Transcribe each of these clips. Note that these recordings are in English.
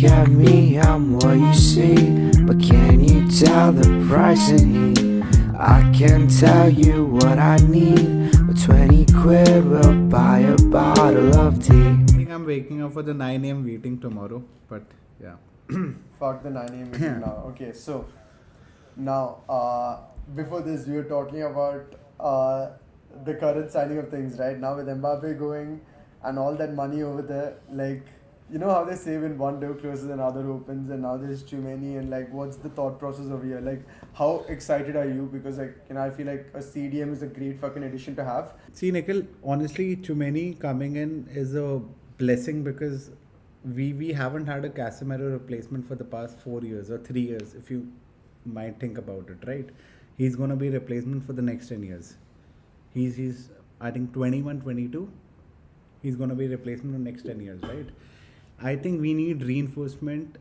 at me, I'm what you see. But can you tell the price in heat? I can tell you what I need, but 20 quid will buy a bottle of tea. I think I'm waking up for the 9 a.m. meeting tomorrow, but yeah. Fuck the 9 a.m. meeting now. Okay, so now before this we were talking about the current signing of things, right? Now with Mbappe going and all that money over there, like, you know how they say when one door closes another opens, and now there's too many, and like what's the thought process over here? Like, how excited are you? Because like, you know, I feel like a CDM is a great fucking addition to have. See, Nikhil, honestly, Chumeni coming in is a blessing because we haven't had a Casemiro replacement for the past 4 years or 3 years, if you might think about it, right? He's going to be replacement for the next 10 years. He's I think 21, 22. He's going to be replacement for the next 10 years, right? I think we need reinforcement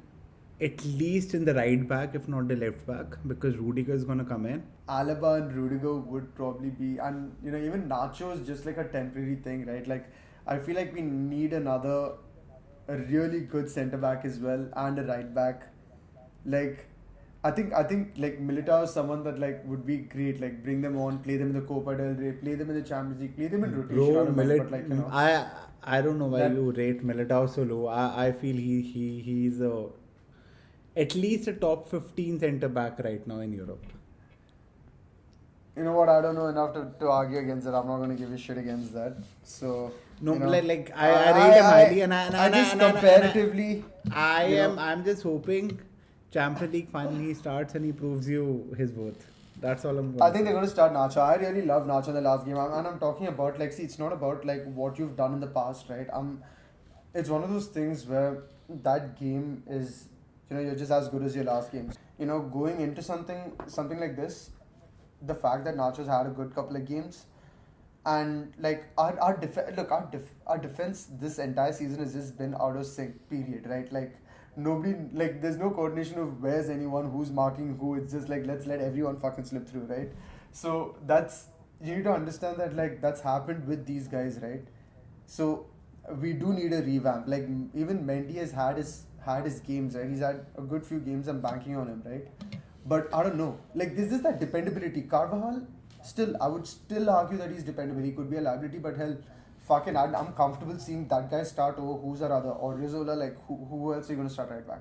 at least in the right back, if not the left back, because Rudiger is going to come in. Alaba and Rudiger would probably be, and you know, even Nacho is just like a temporary thing, right? Like, I feel like we need a really good centre back as well, and a right back. Like, I think like Militao is someone that like would be great. Like, bring them on, play them in the Copa del Rey, play them in the Champions League, play them in rotation. I don't know, but like, you know, I don't know why you rate Militao so low. I feel he's at least a top 15 centre back right now in Europe. You know what? I don't know enough to argue against that. I'm not going to give a shit against that. So no, you know, I rate him highly, and I just comparatively. I'm just hoping Champions League finally starts and he proves you his worth. That's all I'm going I think they're going to start Nacho. I really love Nacho in the last game. And I'm talking about, like, see, it's not about, like, what you've done in the past, right? It's one of those things where that game is, you know, you're just as good as your last game. You know, going into something like this, the fact that Nacho's had a good couple of games, and, like, our defense this entire season has just been out of sync, period, right? Like, nobody, like, there's no coordination of where's anyone, who's marking who. It's just like, let's let everyone fucking slip through, right? So you need to understand that, like, that's happened with these guys, right? So we do need a revamp. Like, even Mendy has had his games, right? He's had a good few games. I'm banking on him, right? But I don't know, like, this is that dependability. Carvajal, I would still argue that he's dependable. He could be a liability, but hell, fucking, I'm comfortable seeing that guy start over who's our other Odriozola. Like, who else are you going to start right back?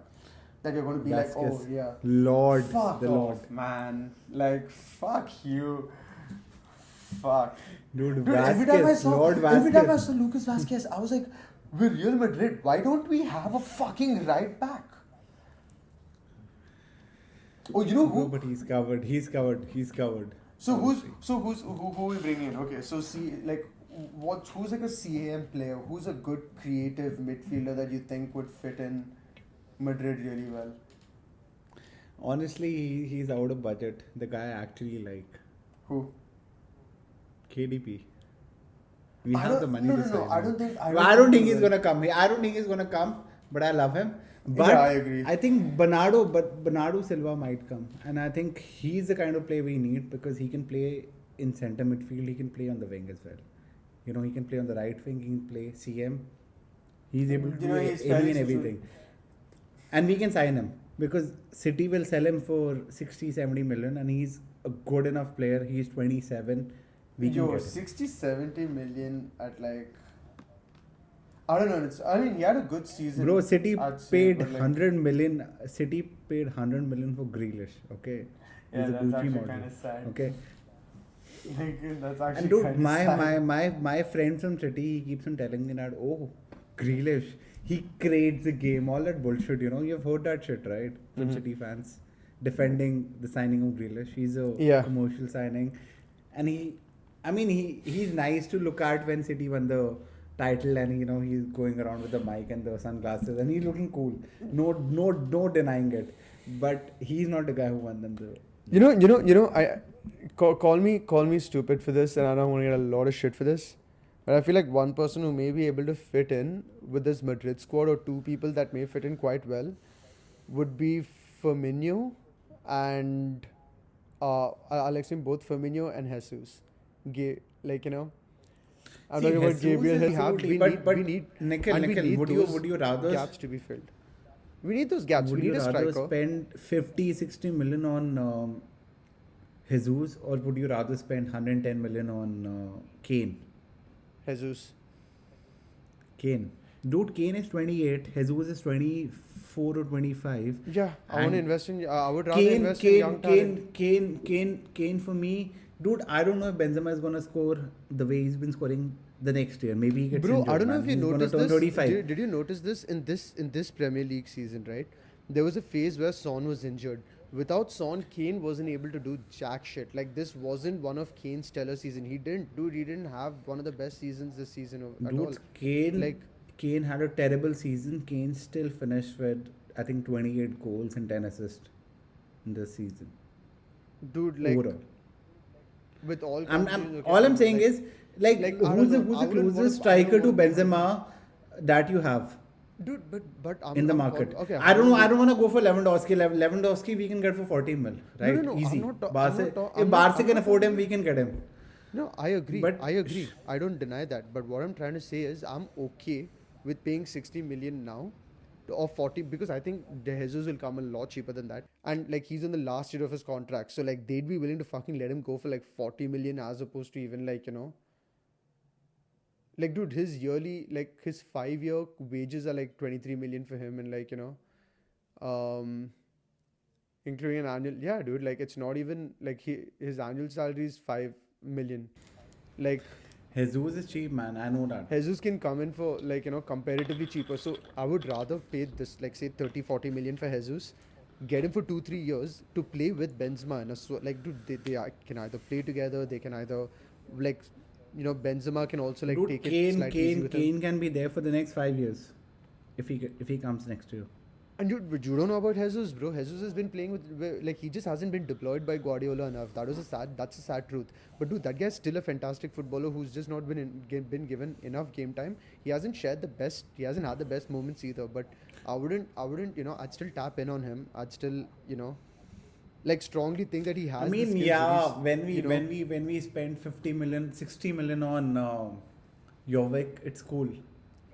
That you're going to be Vasquez. like, oh yeah, Lord, fuck the off, Lord, man. Like, fuck you, fuck, dude. Every time I saw Lucas Vasquez, I was like, we're Real Madrid. Why don't we have a fucking right back? Oh, you know who? No, but he's covered. So who we bring in? Okay, so see, like, who's like a CAM player? Who's a good creative midfielder that you think would fit in Madrid really well? Honestly, he's out of budget. The guy I actually like. Who? KDP. We have the money to sign him. I don't think he's gonna come. I don't think he's gonna come. But I love him. But yeah, I agree. I think Bernardo Silva might come, and I think he's the kind of player we need because he can play in centre midfield. He can play on the wing as well. You know, he can play on the right wing. He can play CM. He's able to do any and everything. And we can sign him because City will sell him for 60-70 million, and he's a good enough player. He's 27. We can get him. 60-70 million at, like, I don't know. He had a good season. Bro, City paid 100 million. City paid 100 million for Grealish. Okay, yeah, he's a that's goofy actually model. kind of sad. Okay, Like, that's actually and dude, kind of sad. my friend from City, he keeps on telling me that, oh, Grealish, he creates the game. All that bullshit, you know. You've heard that shit, right? From City fans defending the signing of Grealish. He's a commercial signing, and he's nice to look at when City won the title, and you know, he's going around with the mic and the sunglasses, and he's looking cool. No denying it. But he's not the guy who won them the. You know. I call me stupid for this, and I don't want to get a lot of shit for this. But I feel like one person who may be able to fit in with this Madrid squad, or two people that may fit in quite well, would be Firmino and I'll explain both Firmino and Jesus. Like, you know. I'm talking about Gabriel. We need Nikhil, would you rather gaps to be filled? We need those gaps. Would We you need a rather striker. spend 50-60 million on Jesus, or would you rather spend 110 million on Kane? Jesus. Kane. Dude, Kane is 28. Jesus is 24 or 25. Yeah, I want to And invest in. I would rather invest in young talent. Kane for me. Dude, I don't know if Benzema is gonna score the way he's been scoring the next year. Maybe he gets Bro, injured, I don't know man. if you He's gonna noticed turn this. 35. Did you notice this in this Premier League season, right? There was a phase where Son was injured. Without Son, Kane wasn't able to do jack shit. Like this wasn't one of Kane's stellar season. He didn't have one of the best seasons this season at all. Dude, Kane had a terrible season. Kane still finished with, I think, 28 goals and 10 assists in this season. Dude, like Overall. with all. All I'm saying is, I who's don't the know. I wouldn't closest wanna- I striker don't to want- Benzema that you have Dude, but in the market? Okay, I don't know. I don't want to go for Lewandowski. Lewandowski we can get for 40 mil, right? No, Easy. I'm not Barca, I'm if not- Barca I'm can not afford him, talking- we can get him. No, I agree. But- I agree. I don't deny that. But what I'm trying to say is, I'm okay with paying 60 million now or 40, because I think De Jesus will come a lot cheaper than that. And like he's in the last year of his contract, so like they'd be willing to fucking let him go for like 40 million as opposed to even like, you know. Like, dude, his yearly, like his 5-year wages are like 23 million for him, and like, you know, including an annual. Yeah, dude, like it's not even like his annual salary is 5 million. Like Jesus is cheap, man. I know that. Jesus can come in for like, you know, comparatively cheaper. So I would rather pay this, like say 30-40 million for Jesus, get him for 2-3 years to play with Benzema. And like, dude, can either play together. They can either like, you know, Benzema can also like Dude, take it slightly easy with him. Kane can be there for the next 5 years if he comes next year. And but you don't know about Jesus, bro. Jesus has been playing like he just hasn't been deployed by Guardiola enough. That's a sad truth. But dude, that guy's still a fantastic footballer who's just not been given enough game time. He hasn't had the best moments either. But I wouldn't, you know, I'd still tap in on him. I'd still, you know, like strongly think that he has. I the mean, skills yeah, that he's, when we spend 50 million, 60 million on Jovic, it's cool.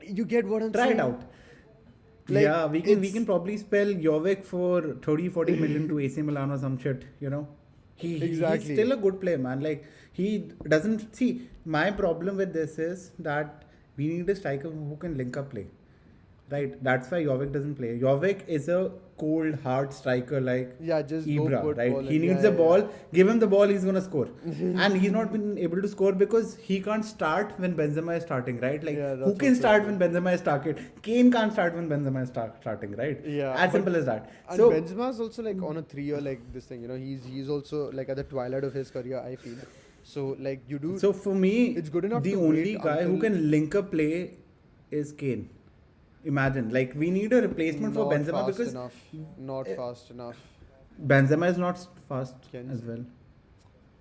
you get what I'm Try saying? it out. Like, Yeah, we can probably spell Jovic for 30-40 million to AC Milan or some shit, you know. He's Exactly. still a good player, man. Like, he doesn't... See, my problem with this is that we need a striker who can link up play. Right? That's why Jovic doesn't play. Jovic is a cold, hard striker like Yeah, just go Ibra, put right? ball He in. needs Yeah, the ball. Give him the ball, he's going to score. And he's not been able to score because he can't start when Benzema is starting, right? Like, Yeah, who that's can also start true. when Benzema is started? Kane can't start when Benzema is starting, right? Yeah, As but- simple as that. And So, Benzema's also like on a 3-year like this thing, you know, he's also like at the twilight of his career, I feel. So like you do. so for me, It's good enough the to only wait guy who until- can link up play is Kane. Imagine, like, we need a replacement for not Benzema fast because enough. Not fast enough. Benzema is not fast Ken's- as well.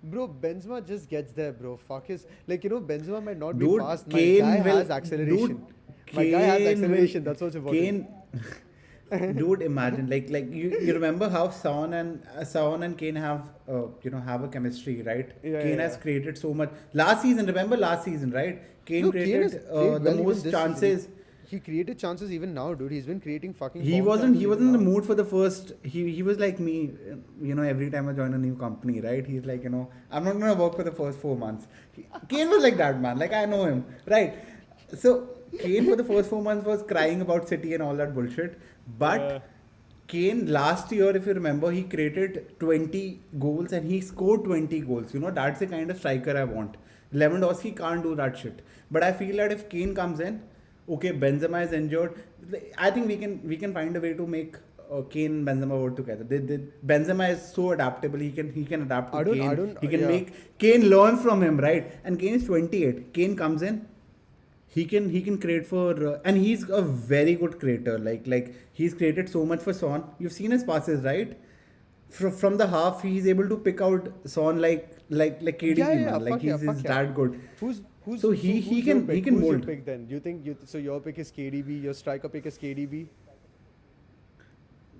Bro, Benzema just gets there, bro. Fuck his, like, you know, Benzema might not be Dude, fast. My Kane guy will, has acceleration. Dude, My guy has Kane acceleration. will- That's what's important. Dude, imagine like you remember how Son and Kane have have a chemistry, right? Yeah, Kane yeah, has yeah. created so much. Remember last season, right? Kane No, Kane has created played the well even most this chances. season. He created chances even now, dude. He's been creating fucking. He bomb wasn't chances in the even now. mood for the first. He was like me, every time I join a new company, right? He's like, I'm not gonna work for the first 4 months. Kane was like that, man. Like, I know him, right? So Kane for the first 4 months was crying about City and all that bullshit. But Kane last year, if you remember, he created 20 goals and he scored 20 goals. That's the kind of striker I want. Lewandowski can't do that shit. But I feel that if Kane comes in, okay, Benzema is injured, I think we can find a way to make Kane and Benzema work together. Benzema is so adaptable. He can adapt to Kane. He can make Kane learn from him, right? And Kane is 28. Kane comes in. He can create for and he's a very good creator. Like he's created so much for Son. You've seen his passes, right? From the half, he's able to pick out Son like KDB, man. Like he's that good. So he can Who's mold. your pick then? Do you think so? Your pick is KDB. Your striker pick is KDB.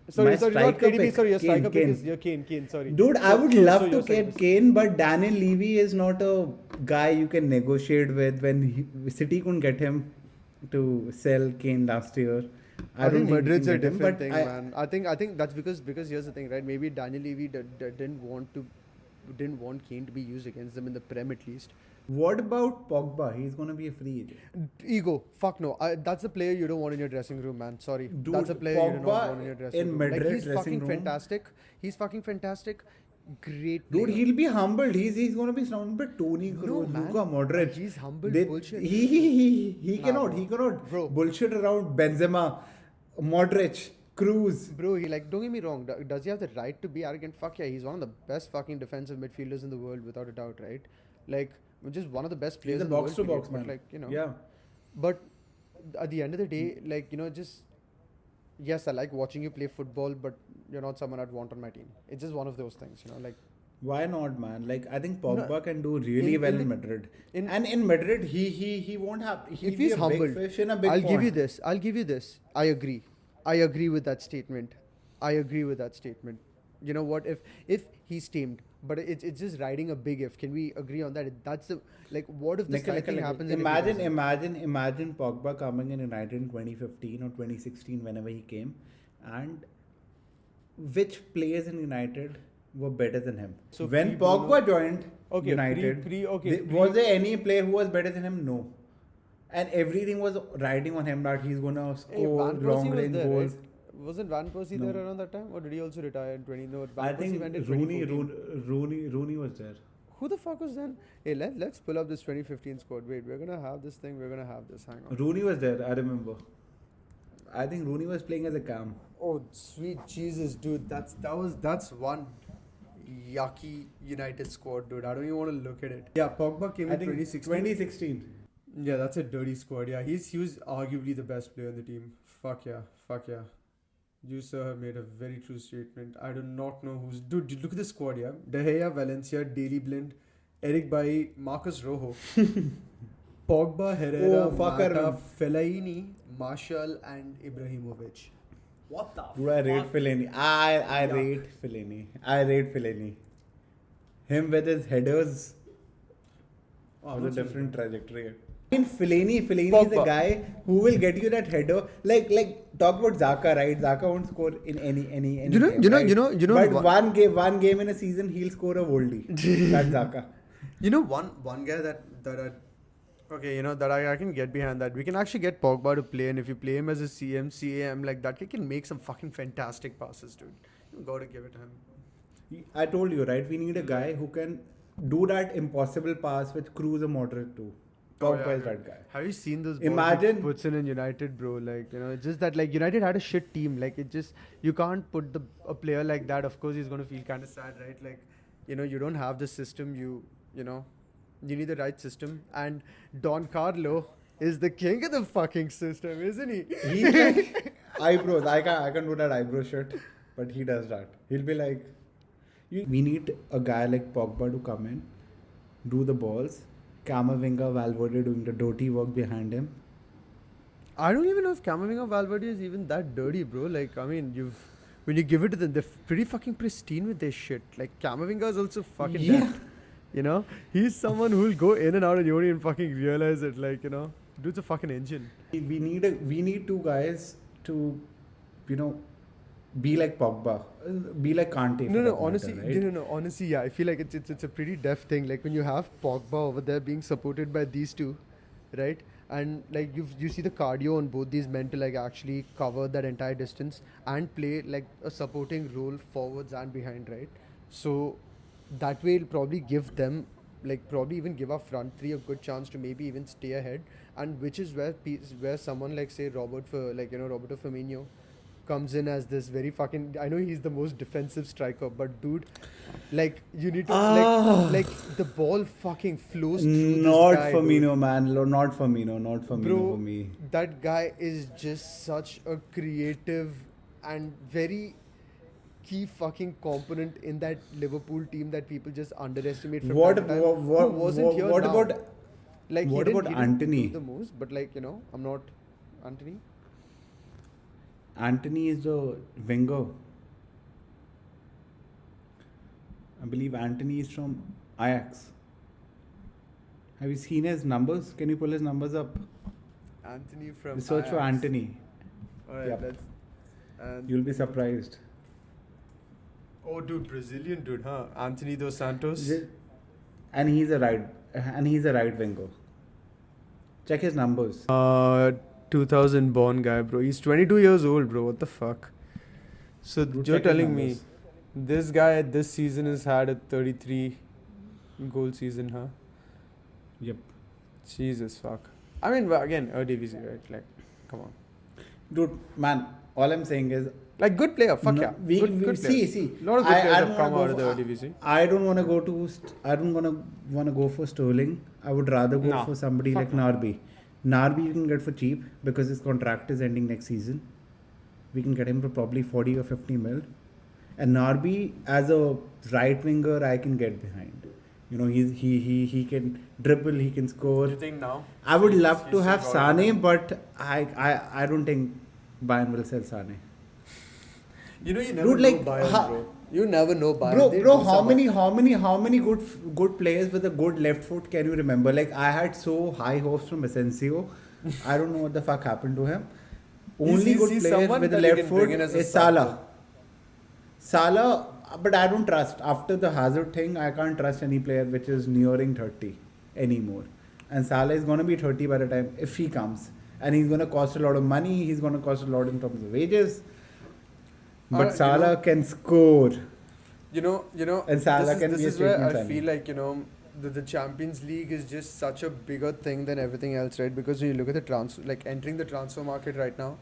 Sorry, not striker KDB. pick, Sorry, your striker pick Kane. is your Kane. Sorry, Dude, I would love to your get second- Kane, but Daniel Levy is not a guy you can negotiate with. When City couldn't get him to sell Kane last year, I think we Madrid's can a get him, different but thing, man. I think that's because here's the thing, right? Maybe Daniel Levy didn't want Kane to be used against them in the Prem at least. What about Pogba? He's gonna be a free agent. Ego, fuck no. That's a player you don't want in your dressing room, man. Sorry, Dude, that's a player you do not Pogba want in your dressing in room. Madrid Like he's dressing fucking room. fantastic. He's fucking fantastic. Great Dude, player. he'll be humbled. He's gonna be surrounded by Tony Kroos, man. Luka Modric. He's humbled bullshit. He Nah, cannot. bro. He cannot Bro. bullshit around Benzema, Modric, Kroos. Bro, he like, don't get me wrong. Does he have the right to be arrogant? Fuck yeah, he's one of the best fucking defensive midfielders in the world, without a doubt, right? Like, just one of the best players He's a in the world. box to box period, man. But like, you know. Yeah. But at the end of the day, like, you know, just yes, I like watching you play football, but you're not someone I'd want on my team. It's just one of those things, you know, like. Why not, man? Like I think Pogba No, can do really well in Madrid. And in Madrid, he won't have. He'll If be he's a humbled, big fish in a big I'll give you pond. this. I'll give you this. I agree. I agree with that statement. I agree with that statement. You know what? If he's tamed, but it's just riding a big if. Can we agree on that? That's the like. What if the same thing happens? Imagine Pogba coming in United in 2015 or 2016, whenever he came, and which players in United were better than him? So when pre-Bruno- Pogba joined Okay, United, pre- was there any player who was better than him? No. And everything was riding on him that he's gonna score Van Persie long was range there, goals. right? Wasn't Van Persie No. there around that time, or did he also retire in 20? No, Van I Persie think went in Rooney 2014. Rooney was there. Who the fuck was then? Hey, let's pull up this 2015 squad. Wait, we're gonna have this thing. We're gonna have this. Hang on. Rooney was there. I remember. I think Rooney was playing as a cam. Oh, sweet Jesus, dude. That's one yucky United squad, dude. I don't even want to look at it. Yeah, Pogba came I in think 2016. 2016. Yeah, that's a dirty squad. Yeah, he was arguably the best player in the team. Fuck yeah. You, sir, have made a very true statement. I do not know who's... Dude, look at the squad, yeah? De Gea, Valencia, Daley Blind, Eric Bailly, Marcus Rojo, Pogba, Herrera, Mata, Fellaini, Martial, and Ibrahimovic. What the Dude, I rate Fellaini. I rate Fellaini. I rate Fellaini. Him with his headers was a different trajectory. I mean, Fellaini is Pogba. the guy who will get you that header. Like talk about Xhaka, right? Xhaka won't score in any You know, game, you know, right? you know, you know. But one game in a season, he'll score a volley. That's Xhaka. You know, one guy that okay, you know, that I can get behind that. We can actually get Pogba to play, and if you play him as a CM, like that, he can make some fucking fantastic passes, dude. You gotta give it to him. I told you, right? We need a guy who can do that impossible pass which Kroos or Modric do. Pogba is that guy. Have you seen those balls Imagine- he puts in United, bro? Like, you know, it's just that, like, United had a shit team. Like, it just, you can't put a player like that. Of course, he's going to feel kind of sad, right? Like, you know, you don't have the system. You know, you need the right system. And Don Carlo is the king of the fucking system, isn't he? He can eyebrows. I can do that eyebrow shit, but he does that. He'll be like, we need a guy like Pogba to come in, do the balls. Camavinga, Valverde doing the dirty work behind him. I don't even know if Camavinga Valverde is even that dirty, bro. Like, I mean, when you give it to them, they're pretty fucking pristine with their shit. Like, Camavinga is also fucking dead. You know? He's someone who'll go in and out of Yoni and fucking realize it. Like, you know? Dude's a fucking engine. We need two guys to, you know, be like Pogba, be like Kante. Honestly, yeah, I feel like it's a pretty deft thing. Like when you have Pogba over there being supported by these two, right? And like you see the cardio on both these men to like actually cover that entire distance and play like a supporting role forwards and behind, right? So that way it'll probably give them, like probably even give our front three a good chance to maybe even stay ahead, and which is where someone like say Roberto Firmino comes in as this very fucking... I know he's the most defensive striker, but dude, like you need to like the ball fucking flows through Not this guy, Firmino, dude. man. Not Firmino Bro, for me. that guy is just such a creative and very key fucking component in that Liverpool team that people just underestimate from time to time. Who wasn't here what now. about Like what he about didn't Antony? do the most, but like, you know, I'm not Antony. Antony is the winger. I believe Antony is from Ajax. Have you seen his numbers? Can you pull his numbers up? Anthony from Search for Ajax. Antony. Alright, Yep. let's. And You'll be surprised. oh, dude, Brazilian dude, huh? Anthony Dos Santos. And he's a right winger. Check his numbers. 2000 born guy, bro. He's 22 years old, bro. What the fuck? So Dude, you're check his telling me numbers. this guy this season has had a 33 goal season, huh? Yep. Jesus fuck. I mean, but again, Eredivisie, right? Like, come on. Dude, man, all I'm saying is Like, good player. Fuck no, yeah. we Good see. players. A lot of good players have come out of the Eredivisie. I don't want to go to. I don't want to go for Sterling. I would rather go Nah. for somebody Fuck like no. Narby. Narby you can get for cheap because his contract is ending next season. We can get him for probably 40 or 50 mil. And Narby as a right winger, I can get behind. You know, he can dribble, he can score. Do you think now? I would He's- love he's to still have got it in Sane, him? but I don't think Bayern will sell Sane. You know, you never Dude, know like, Bayern, ha- bro. You never know Bayern. Bro, They bro, do how some- many good players with a good left foot can you remember? Like I had so high hopes from Asensio. I don't know what the fuck happened to him. Only He's good player someone with a that you left can bring foot in as a is sub, Salah. Salah, but I don't trust. After the Hazard thing, I can't trust any player which is nearing 30 anymore. And Salah is going to be 30 by the time if he comes. And he's going to cost a lot of money. He's going to cost a lot in terms of wages. But you Salah know- can score. You know, And Salah can this be a is where statement I signing. feel like, the Champions League is just such a bigger thing than everything else, right? Because when you look at the transfer, like entering the transfer market right now,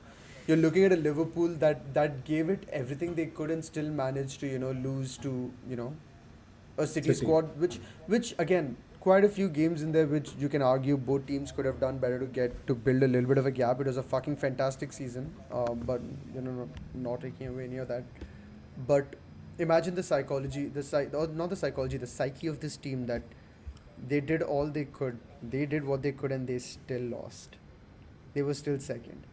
you're looking at a Liverpool that gave it everything they could and still managed to, lose to, a City City. squad, which again, quite a few games in there which you can argue both teams could have done better to build a little bit of a gap. It was a fucking fantastic season, but not taking away any of that. But imagine the psychology, not the psychology, the psyche of this team that they did all they could, they did what they could, and they still lost. They were still second.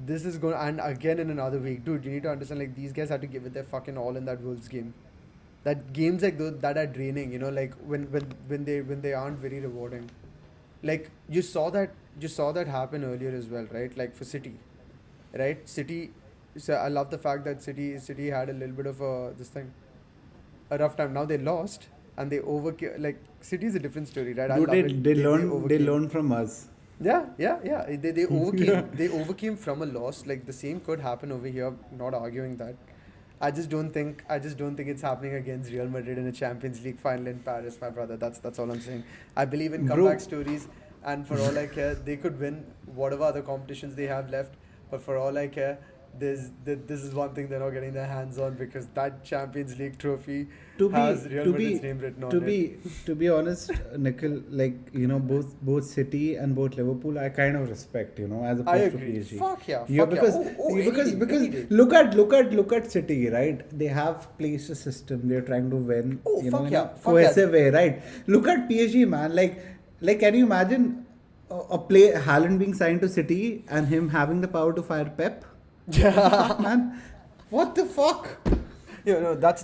This is going, and again in another week, dude. You need to understand, like these guys had to give it their fucking all in that Wolves game. That games like those that are draining, like when they aren't very rewarding. Like you saw that happen earlier as well, right? Like for City, right? City. So I love the fact that City had a little bit of a rough time. Now they lost and they overcame. Like City is a different story, right? I Dude, love it. they overcame. learned from us. Yeah. They overcame. They overcame from a loss. Like the same could happen over here. Not arguing that. I just don't think it's happening against Real Madrid in a Champions League final in Paris, my brother. That's all I'm saying. I believe in Bro. comeback stories, and for all I care, they could win whatever other competitions they have left. But for all I care, this is one thing they're not getting their hands on, because that Champions League trophy has Real Madrid's name written on it. To be honest, Nikhil, like both City and both Liverpool, I kind of respect, as I opposed to agree. PSG. Fuck yeah. Yeah, Fuck because yeah. Any day. look at City, right? They have placed a system. They're trying to win, Oh, in fuck a yeah. Fuck cohesive way, right? Look at PSG, man. Like, can you imagine a play Haaland being signed to City and him having the power to fire Pep? Fuck, man. What the fuck? Yeah, no, that's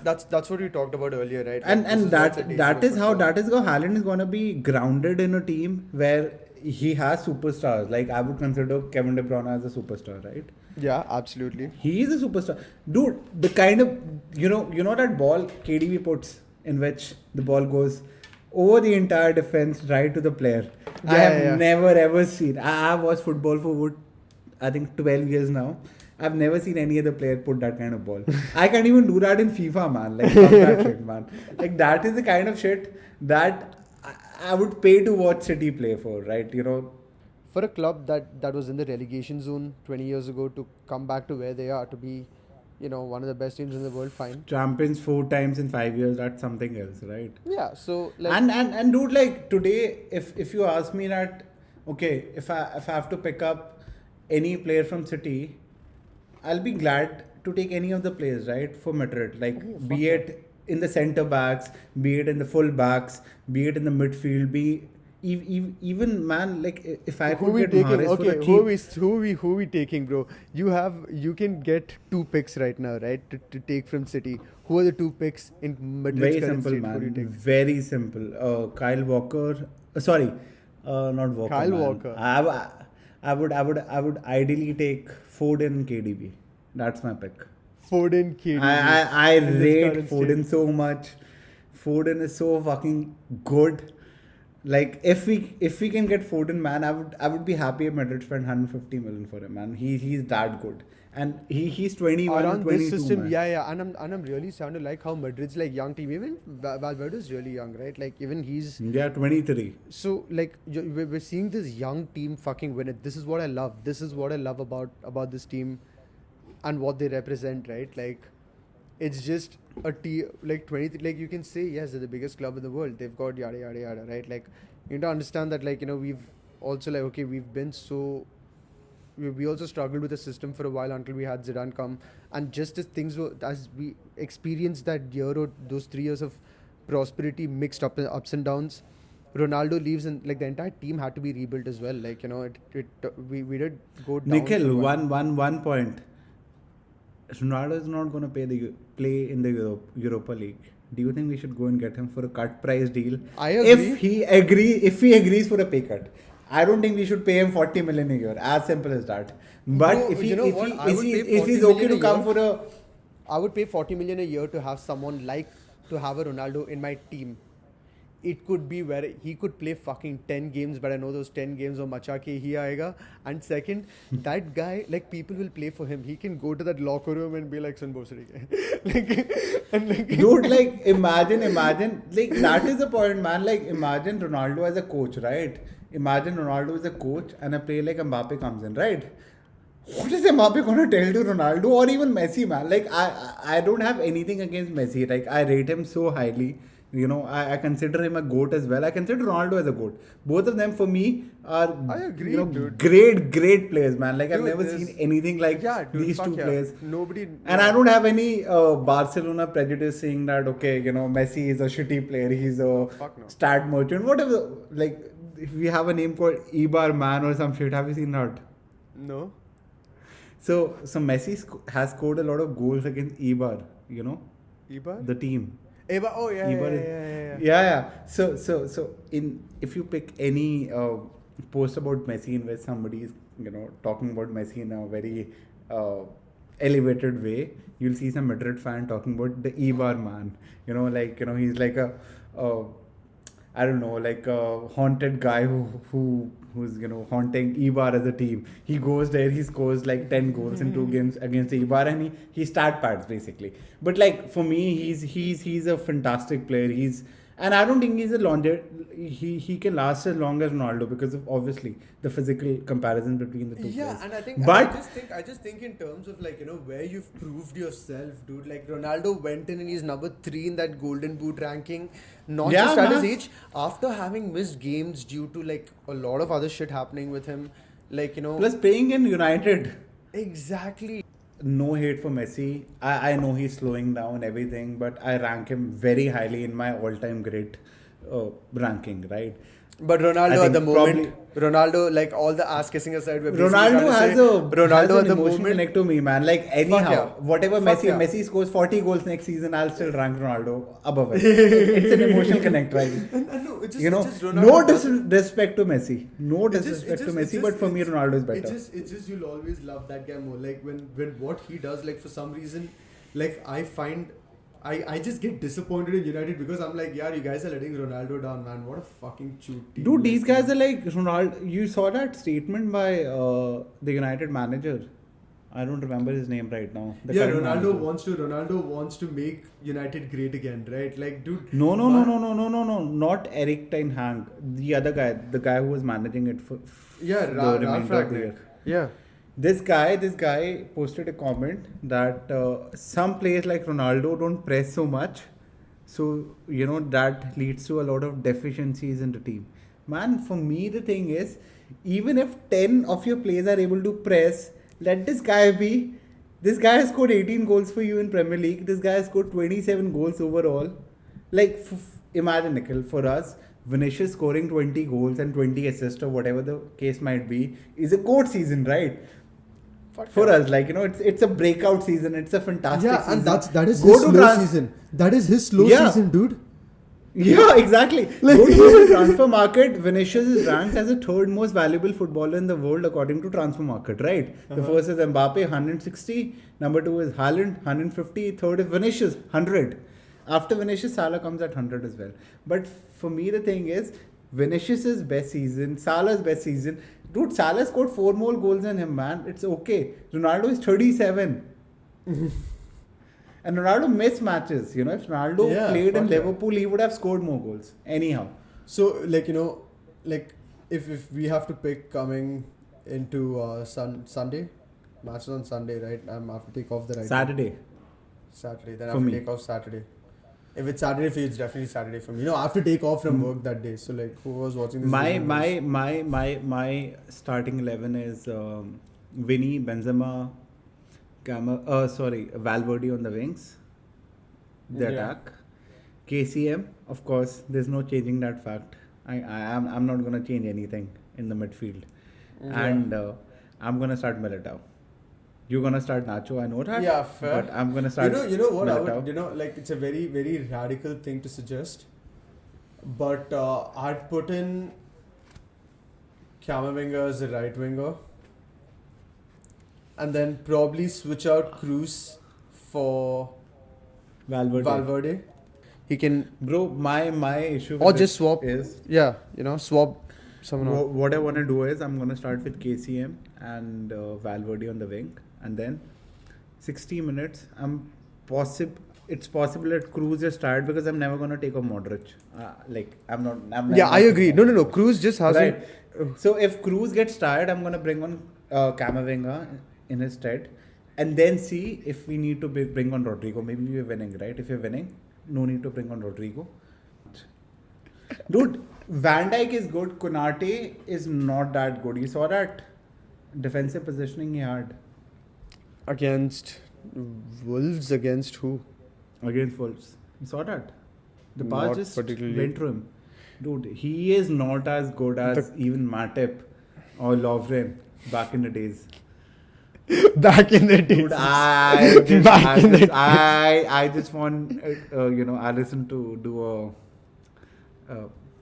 what we talked about earlier, right? Like, And this what's a that dangerous is how football. Haaland is gonna be grounded in a team where he has superstars. Like I would consider Kevin De Bruyne as a superstar, right? Yeah, absolutely. He is a superstar, dude. The kind of you know that ball KDB puts, in which the ball goes over the entire defense right to the player. I have never ever seen. I have watched football for I think 12 years now. I've never seen any other player put that kind of ball. I can't even do that in FIFA, man. Like fuck that shit, man. Like that is the kind of shit that I would pay to watch City play for, right? For a club that was in the relegation zone 20 years ago to come back to where they are, to be, one of the best teams in the world, fine. Champions 4 times in 5 years. That's something else, right? Yeah. So like, And dude, like today, if you ask me that, okay, if I have to pick up any player from City, I'll be glad to take any of the players, right, for Madrid. Like, be it in the centre backs, be it in the full backs, be it in the midfield, even man, like if I who could we get taking? Mahrez for Okay, the cheap, who we taking, bro? You can get 2 picks right now, right? To take from City. Who are the 2 picks in Madrid's very current simple, state? Who do you man. take? Very simple. Kyle Walker. Not Walker. Kyle man. Walker. I would ideally take Foden and KDB. That's my pick. Foden, KDB. I in this rate current Foden state. so much. Foden is so fucking good. Like if we can get Foden, man, I would be happy if Madrid spent 150 million for him, man. He's that good, and he's 21, Around 22, this system, man. yeah, and I'm really starting to like how Madrid's like young team. Even Valverde's really young, right? Like even he's Yeah, 23. so like we're seeing this young team fucking win it. This is what I love. This is what I love about this team, and what they represent, right? Like it's just a team like 23. Like you can say yes, they're the biggest club in the world. They've got yada yada yada, right? Like you need to understand that like we've also like okay we've been so. We also struggled with the system for a while until we had Zidane come, and just as things were, as we experienced that year or those 3 years of prosperity mixed ups and downs, Ronaldo leaves and like the entire team had to be rebuilt as well. Like we did go down. Nikhil, for a while. one point. Ronaldo is not going to play in the Europa League. Do you think we should go and get him for a cut price deal? I agree. If he agrees for a pay cut, I don't think we should pay him 40 million a year. As simple as that. But No, you know what? I would pay if 40 he's okay million to a come year. for a I would pay 40 million a year to have someone like to have a Ronaldo in my team. It could be where he could play fucking 10 games, but I know those 10 games of macha ke hi aayega. And second, that guy, like people will play for him. He can go to that locker room and be like, "Sun Bosri." dude, like imagine, like that is the point, man. Like imagine Ronaldo as a coach, right? Imagine Ronaldo as a coach and a player like Mbappe comes in, right? What is Mbappe going to tell to Ronaldo or even Messi, man? Like I don't have anything against Messi. Like I rate him so highly. I consider him a GOAT as well. I consider Ronaldo as a GOAT. Both of them for me are I agree, dude. great players, man. Like I've Dude, never there's- seen anything like Yeah, dude, these fuck two yeah. players. Nobody. And I don't have any Barcelona prejudice saying that, okay, Messi is a shitty player, he's a Fuck no. stat merchant, whatever. Like, if we have a name called Ibar Man or some shit, have you seen that? No. So Messi has scored a lot of goals against Ibar, Ibar? the team. Eba, oh yeah, yeah, Ibar yeah, is- yeah. Yeah. So if you pick any post about Messi in which somebody is talking about Messi in a very elevated way, you'll see some Madrid fan talking about the Ibar man. He's like a I don't know, like a haunted guy who's haunting Ibar as a team. He goes there, he scores like 10 goals in 2 games against Ibar, and he stat pads basically. But like for me, he's a fantastic player. And I don't think he's a he can last as long as Ronaldo because of obviously the physical comparison between the two Yeah, players. and I think But I just think in terms of like where you've proved yourself, dude. Like Ronaldo went in and he's number 3 in that Golden Boot ranking, not Yeah, just at man. his age, after having missed games due to like a lot of other shit happening with him, like plus playing in United. exactly. No hate for Messi. I know he's slowing down everything, but I rank him very highly in my all-time great ranking, right? But I Ronaldo think at the moment, Ronaldo, like all the ass kissing aside, we're basically Ronaldo trying to say has at an the emotional moment. connect to me, man. Like anyhow, yeah. whatever Fuck Messi yeah. Messi scores 40 goals next season, I'll still rank Ronaldo above it. It's an emotional connect, right? And no, it's just, You know, it's just Ronaldo no doesn't- disrespect to Messi, no It's disrespect just- to it's Messi, just- but for me, it's- Ronaldo is better. It's just you'll always love that guy more. Like when what he does, like for some reason, like I find I just get disappointed in United because I'm like, yeah, you guys are letting Ronaldo down, man. What a fucking cute team. Dude, these guys are like Ronaldo. You saw that statement by the United manager. I don't remember his name right now. The Yeah, current manager. Ronaldo wants to make United great again, right? Like, dude. No, not Eric Ten Hag. The other guy, the guy who was managing it for Yeah, the Ralph remainder of the year. Ragnick. Yeah. This guy posted a comment that some players like Ronaldo don't press so much, so that leads to a lot of deficiencies in the team. Man, for me the thing is, even if 10 of your players are able to press, let this guy be. This guy has scored 18 goals for you in Premier League. This guy has scored 27 goals overall. Like imagine, Nikhil, for us, Vinicius scoring 20 goals and 20 assists or whatever the case might be is a GOAT season, right? For us, like it's a breakout season. It's a fantastic season. that is Go his to slow trans- season. That is his slow Yeah. season, dude. Yeah, exactly. Go to the transfer market. Vinicius is ranked as the third most valuable footballer in the world according to transfer market, right? The first is Mbappe, 160. Number 2 is Haaland, 150. Third is Vinicius, 100. After Vinicius, Salah comes at 100 as well. But for me, the thing is, Vinicius' best season, Salah's best season. Dude, Salah scored 4 more goals than him, man. It's okay. Ronaldo is 37. And Ronaldo missed matches. You know, if Ronaldo played in Liverpool, he would have scored more goals. Anyhow. So, like, you know, like, if we have to pick coming into Sunday, matches on Sunday, right? I'm have to take off the right. Saturday. Then I For have to me. take off Saturday. If it's Saturday for you, it's definitely Saturday for me. You know, I have to take off from work that day. So, like, who was watching this? My starting 11 is Vinny, Benzema, Valverde on the wings. The attack. KCM, of course, there's no changing that fact. I'm not gonna change anything in the midfield. And I'm gonna start Militao. You're gonna start Nacho, I know that. Yeah, fair. But I'm gonna start. You know what? Militao. Like, it's a very, very radical thing to suggest. But I'd put in Camavinga as a right winger. And then probably switch out Cruz for Valverde. He can. Bro, my issue Or with just it swap. is Swap someone out. what I want to do is I'm going to start with KCM and Valverde on the wing, and then 60 minutes it's possible that Cruz is tired because I'm never going to take off Modric. I agree. No. Cruz just hasn't. Right. So if Cruz gets tired, I'm going to bring on Camavinga in his stead, and then see if we need to bring on Rodrigo. Maybe we're winning, right? If you're winning, no need to bring on Rodrigo. Dude, Van Dijk is good. Konate is not that good. You saw that defensive positioning he had Against Wolves, against who? against Wolves. You saw that. The Not pass just particularly. went through him. Dude, he is not as good as even Matip or Lovren back in the days. Back in the days. Dude, I just want Alisson to do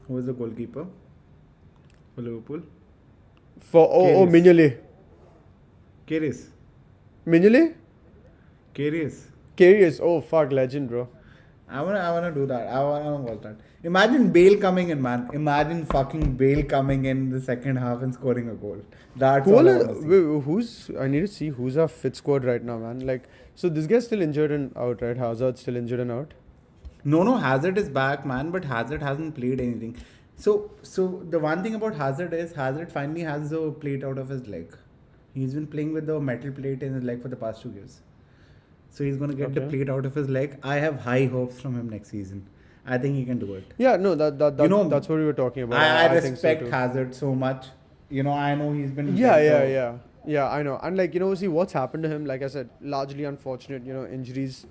who was the goalkeeper for Liverpool? Mignolet. Mignolet? Karius. Oh, fuck, legend, bro. I wanna do that. I wanna watch that. Imagine Bale coming in, man. Imagine fucking Bale coming in the second half and scoring a goal. That's all I wanna see. I need to see who's our fit squad right now, man. Like, so this guy's still injured and out, right? Hazard's still injured and out. No, Hazard is back, man, but Hazard hasn't played anything. So the one thing about Hazard is Hazard finally has the plate out of his leg. He's been playing with the metal plate in his leg for the past 2 years. So he's going to get the plate out of his leg. I have high hopes from him next season. I think he can do it. Yeah, no, that's what we were talking about. I think respect so too. Hazard so much. You know, I know he's been... Yeah, I know. And like, see what's happened to him, like I said, largely unfortunate, injuries.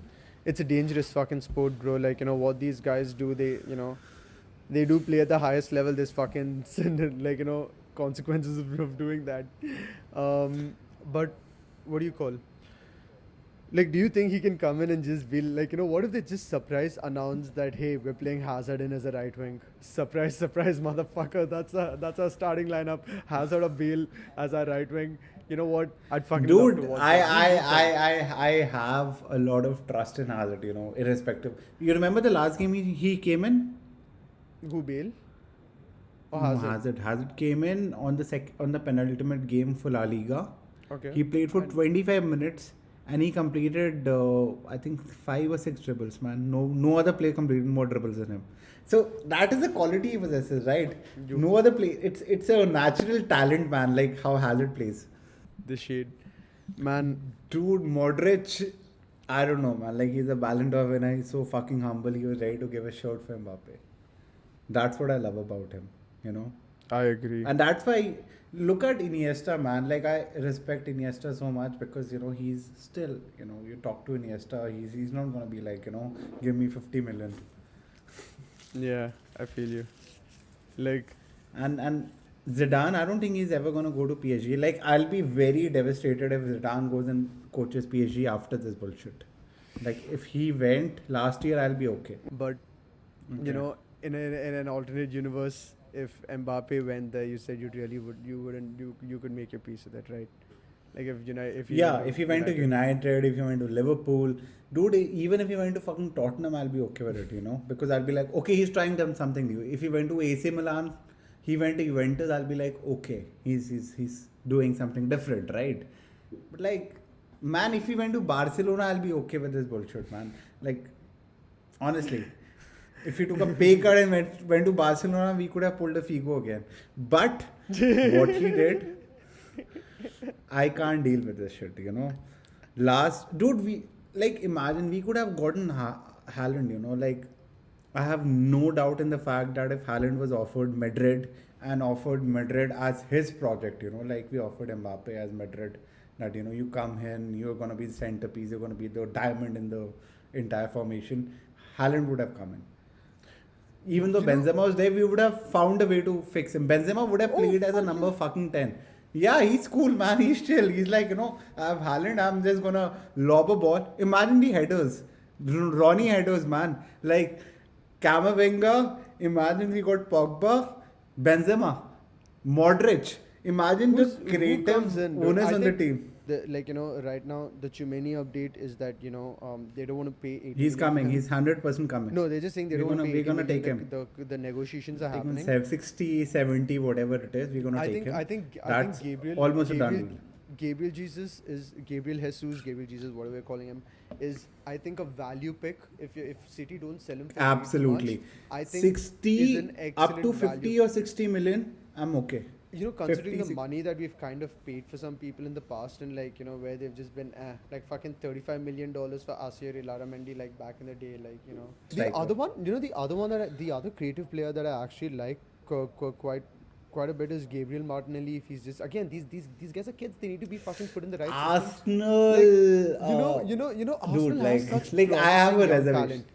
It's a dangerous fucking sport, bro. Like, what these guys do, they do play at the highest level. There's fucking, like, consequences of doing that. But what do you call? Like, do you think he can come in and just be like, what if they just surprise announce that, hey, we're playing Hazard in as a right wing? Surprise, motherfucker. That's our starting lineup. Hazard or Bale as our right wing. You know what? I'd fucking love to watch that. I have a lot of trust in Hazard, irrespective. You remember the last game he came in? Who, Bale? Or No, Hazard? Hazard came in on the penultimate game for La Liga. Okay. He played for 25 minutes and he completed I think 5 or 6 dribbles, man. No other player completed more dribbles than him. So that is the quality he possesses, right? No other player. It's a natural talent, man. Like how Hazard plays. The shade, man. Dude, Modric, I don't know, man. Like he's a Ballon d'Or winner. He's so fucking humble. He was ready to give a shirt for Mbappe. That's what I love about him. I agree. And that's why, look at Iniesta, man. Like, I respect Iniesta so much because, he's still, you talk to Iniesta, he's not going to be like, give me 50 million. Yeah, I feel you. Like, And Zidane, I don't think he's ever going to go to PSG. Like, I'll be very devastated if Zidane goes and coaches PSG after this bullshit. Like, if he went last year, I'll be okay. but, in an alternate universe, if Mbappe went there, you said you could make your peace with that, right? Like if If he went to United, if he went to Liverpool, dude, even if he went to fucking Tottenham, I'll be okay with it, because I'll be like, okay, he's trying something new. If he went to AC Milan, he went to Juventus, I'll be like, okay, he's doing something different, right? But like, man, if he went to Barcelona, I'll be okay with this bullshit, man. Like, honestly, if he took a pay cut and went to Barcelona, we could have pulled a Figo again. But what he did, I can't deal with this shit, imagine we could have gotten Haaland, like, I have no doubt in the fact that if Haaland was offered Madrid and offered Madrid as his project, like we offered Mbappe as Madrid, that, you come in, you're going to be the centerpiece, you're going to be the diamond in the entire formation, Haaland would have come in. Even though Benzema was there, we would have found a way to fix him. Benzema would have played as a number fucking 10. Yeah, he's cool, man. He's chill. He's like, I have Haaland. I'm just going to lob a ball. Imagine the headers. Ronnie headers, man. Like, Camavinga. Imagine we got Pogba. Benzema. Modric. Imagine the creative owners on the team. Right now, the Chumeni update is that, they don't want to pay 80 He's coming. He's 100% coming. No, they're just saying they don't want to pay 80 We're going to million. take him. The negotiations are happening. 60, 70, whatever it is, we're going to take him. I think Gabriel... almost a done deal. Gabriel Jesus, whatever we're calling him, is, I think, a value pick. If City don't sell him for absolutely much, I think 60 up to 50 value. or 60 million, I'm okay. Considering 50, the money that we've kind of paid for some people in the past, and where they've just been like fucking $35 million for Asier Laramendi, like back in the day, The other creative player that I actually like quite a bit is Gabriel Martinelli. If he's just, again, these guys are kids, they need to be fucking put in the right Arsenal, Arsenal has such I have a reservation. talent.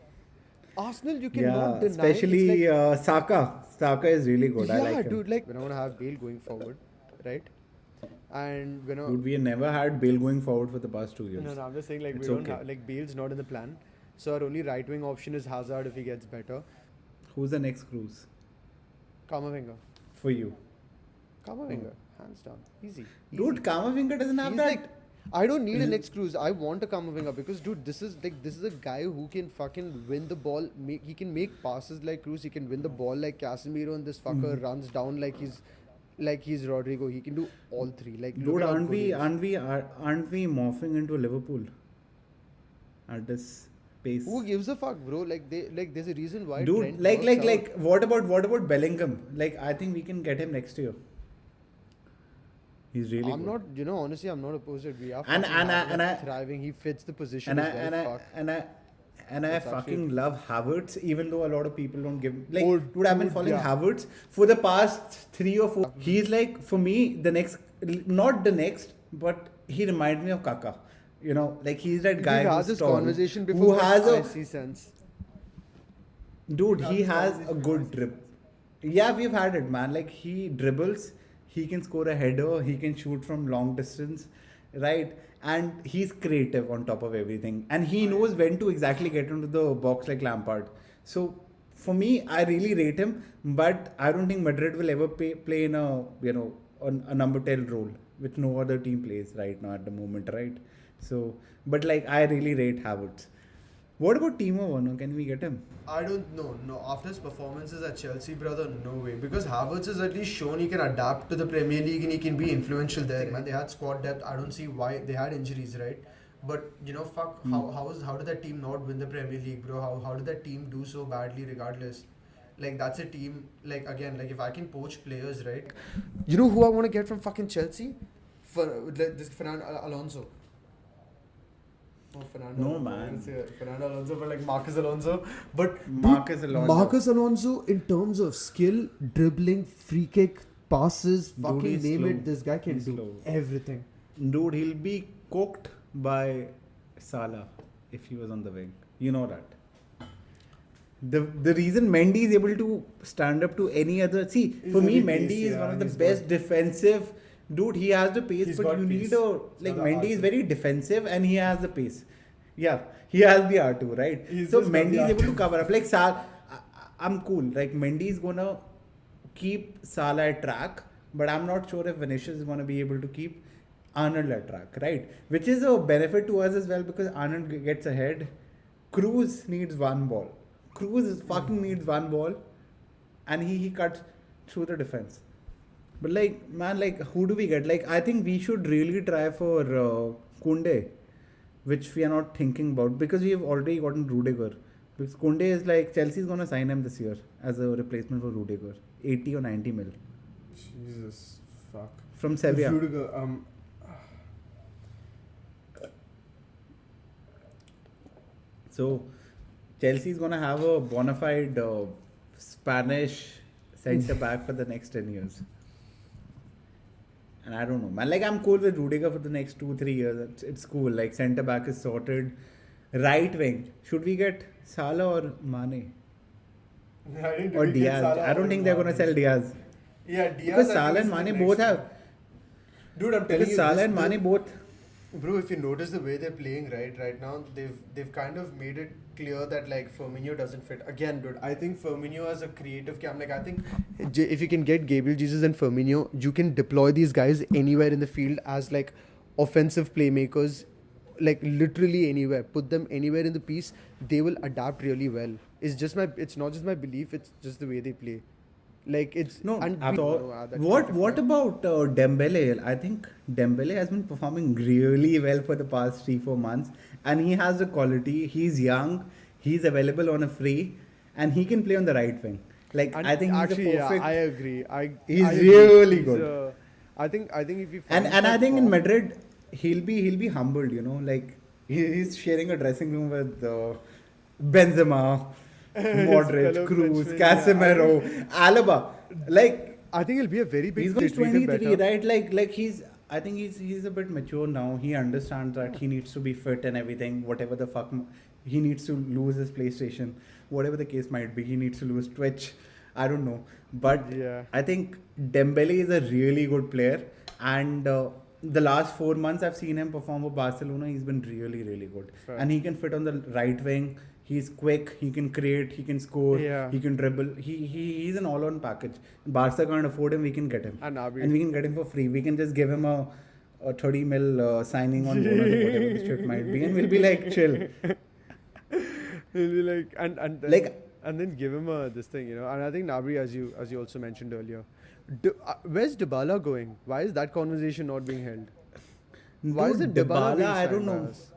Arsenal, you cannot deny. Especially Saka. Saka is really good. I like him. Dude, we're not going to have Bale going forward, right? And dude, we never had Bale going forward for the past 2 years. No, I'm just saying, it's we don't have, Bale's not in the plan. So our only right wing option is Hazard if he gets better. Who's the next cruise? Camavinga. For you? Camavinga, hands down. Easy. Dude, Camavinga doesn't have that. I don't need an next cruise. I want a Camavinga because, dude, this is a guy who can fucking win the ball. He can make passes like Cruz. He can win the ball like Casemiro, and this fucker runs down like he's Rodrigo. He can do all three. Dude, aren't we morphing into Liverpool at this pace? Who gives a fuck, bro? There's a reason why. Dude, Trent what about Bellingham? I think we can get him next year. He's really good. Honestly, I'm not opposed to it. We are thriving. He fits the position and I fucking love Havertz, even though a lot of people don't give dude, I've been following Havertz for the past 3 or 4. He's for me not the next, but he reminds me of Kaka. He's that guy who's had this conversation before. Who has I see sense. Dude, he has a good dribble. Yeah, we've had it, man. He dribbles. He can score a header, he can shoot from long distance, right? And he's creative on top of everything. And he knows when to exactly get into the box like Lampard. So, for me, I really rate him. But I don't think Madrid will ever play in a number 10 role, which no other team plays right now at the moment, right? So, but I really rate Havertz. What about Timo Werner? Can we get him? I don't know. No, after his performances at Chelsea, brother, no way. Because Havertz has at least shown he can adapt to the Premier League and he can be influential there. Man, they had squad depth. I don't see why they had injuries, right? But how did that team not win the Premier League, bro? How did that team do so badly regardless? That's a team. If I can poach players, right? You know who I want to get from fucking Chelsea? This Fernando Alonso. Fernando Alonso, but Marcus Alonso. But Marcus Alonso, in terms of skill, dribbling, free kick, passes, fucking name slow. it, this guy can do everything. Dude, he'll be cooked by Salah if he was on the wing. You know that. The reason Mendy is able to stand up to any other... See, for me, Mendy is one of the best defensive... Dude, he has the pace, but you need Mendy is very defensive and he has the pace. Yeah, he has the R2, right? So Mendy is able to cover up. I'm cool. Like Mendy is gonna keep Salah at track, but I'm not sure if Vinicius is gonna be able to keep Arnold at track, right? Which is a benefit to us as well because Arnold gets ahead. Cruz needs one ball. Cruz fucking needs one ball, and he cuts through the defense. But like man, like who do we get? Like I think we should really try for Kunde, which we are not thinking about because we have already gotten Rudiger. Because Kunde is like Chelsea's gonna sign him this year as a replacement for Rudiger, 80 or 90 mil Jesus fuck. from Sevilla. Rudiger, So Chelsea is gonna have a bona fide Spanish centre back for the next 10 years. And I don't know, man. Like I'm cool with Rudiger for the next 2-3 years. It's cool. Like centre back is sorted. Right wing. Should we get Salah or Mane? Or Diaz? I don't think they're gonna sell Diaz. Yeah, Diaz. Because Salah and Mane both have. Dude, I'm telling Because you. Salah and Mane both. Bro, if you notice the way they're playing right now, they've kind of made it clear that like Firmino doesn't fit. Again, dude, I think Firmino as a creative cam, like I think if you can get Gabriel Jesus and Firmino, you can deploy these guys anywhere in the field as like offensive playmakers, like literally anywhere. Put them anywhere in the piece, they will adapt really well. It's not just my belief, it's just the way they play. Like it's No, and I we- thought, that's what kind of what fine. about Dembele? I think Dembele has been performing really well for the past 3-4 months, and he has the quality. He's young, he's available on a free, and he can play on the right wing. Like And I think actually, he's a perfect. I agree. He's I agree. really He's, good. I think if he and finds and I that think in form- Madrid he'll be humbled. You know, like he's sharing a dressing room with Benzema, Modric, fellow Cruz, Frenchman, yeah. Casemiro, Alaba. Like I think he'll be a very big. he's they going treat him 23, better. right? Like he's. I think he's a bit mature now. He understands that he needs to be fit and everything. Whatever the fuck, he needs to lose his PlayStation. Whatever the case might be, he needs to lose Twitch. I don't know, but Yeah. I think Dembele is a really good player, and the last 4 months I've seen him perform for Barcelona. He's been really, really good, Fair. and he can fit on the right wing. He's quick. He can create. He can score. Yeah. He can dribble. He's an all-on package. Barca can't afford him. We can get him, And Nabi. and we can get him for free. We can just give him a 30 mil signing on bonus or whatever the shit might be, and we'll be like chill. He'll be like and then, Like- and then give him this thing, you know. And I think Nabri, as you also mentioned earlier, where's Dybala going? Why is that conversation not being held? Why Dude, isn't Dybala being I don't signed by know. us?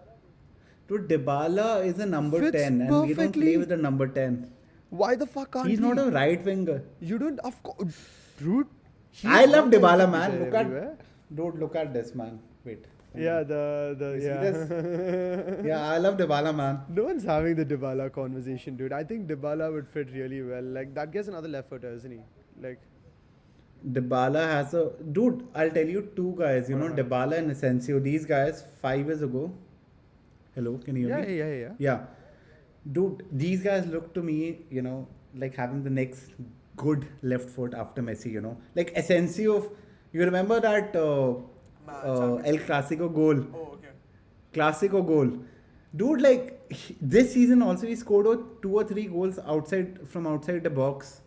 Dude, Dybala is a number Fits 10, and we don't play perfectly. with a number 10. Why the fuck can't He's we? not a right winger. You don't, of course, dude. he's I love not going Dybala, to be man. there Look everywhere. at, dude, look at this, man. Wait. Yeah, the You see yeah. this? Yeah, I love Dybala, man. No one's having the Dybala conversation, dude. I think Dybala would fit really well. Like that guy's another left footer, isn't he? Like Dybala has a dude. I'll tell you two guys. You know, Uh-huh. Dybala and Asensio. These guys 5 years ago. Hello, can you hear me? yeah. Yeah, dude. These guys look to me, you know, like having the next good left foot after Messi. You know, like Asensio. You remember that El Clasico goal? Oh, okay. Classico goal. Dude, like this season also he scored 2 or 3 goals from outside the box,